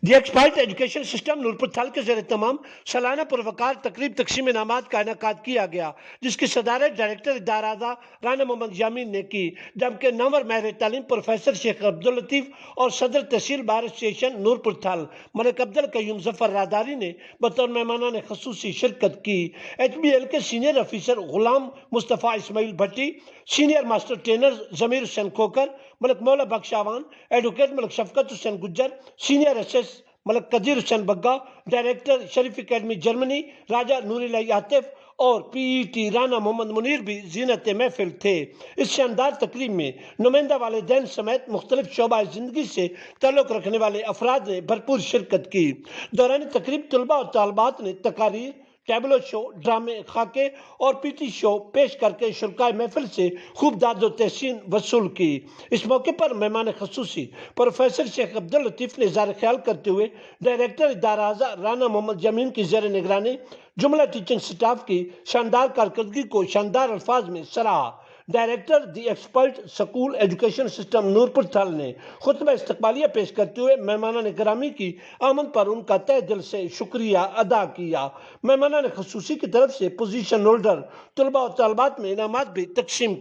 دی expert education system Noorpur Thal کے زیر تمام سالانہ پروقار تقریب تقسیم انعامات کا انعقاد کیا گیا، جس کی صدارت ڈائریکٹر ادارہ اعضا رانا محمد یامین نے کی، جبکہ نامور ماہر تعلیم پروفیسر شیخ عبداللطیف اور صدر تحصیل بار اسٹیشن نورپور تھل ملک عبدالقیوم ظفر راداری نے بطور مہمانان خصوصی شرکت کی۔ ایچ بی ایل کے سینئر افیسر غلام مصطفیٰ اسماعیل بھٹی، سینئر ماسٹر ٹرینر ضمیر حسین کھوکر، ملک مولا بخش آوان، ایڈوکیٹ ملک شفقت حسین گجر، سینئر ایس ایس ملک قدیر حسین بگا، ڈائریکٹر شریف اکیڈمی جرمنی راجہ نور الہی عاطف اور پی ای ٹی رانا محمد منیر بھی زینت محفل تھے۔ اس شاندار تقریب میں نمائندہ والدین سمیت مختلف شعبہ زندگی سے تعلق رکھنے والے افراد نے بھرپور شرکت کی۔ دوران تقریب طلباء اور طالبات نے تقاریر، ٹیبلو شو، ڈرامے، خاکے اور پی ٹی شو پیش کر کے شرکائے محفل سے خوب داد و تحسین وصول کی۔ اس موقع پر مہمان خصوصی پروفیسر شیخ عبداللطیف نے اظہار خیال کرتے ہوئے ڈائریکٹر ادارہ اعضا رانا محمد یامین کی زیر نگرانی جملہ ٹیچنگ سٹاف کی شاندار کارکردگی کو شاندار الفاظ میں سراہا۔ Director the expert school education system Noorpur Thal نے خطبہ استقبالیہ پیش کرتے ہوئے مہمانان گرامی کی آمد پر ان کا تہ دل سے شکریہ ادا کیا۔ مہمانان خصوصی کی طرف سے پوزیشن ہولڈر طلباء و طالبات میں انعامات بھی تقسیم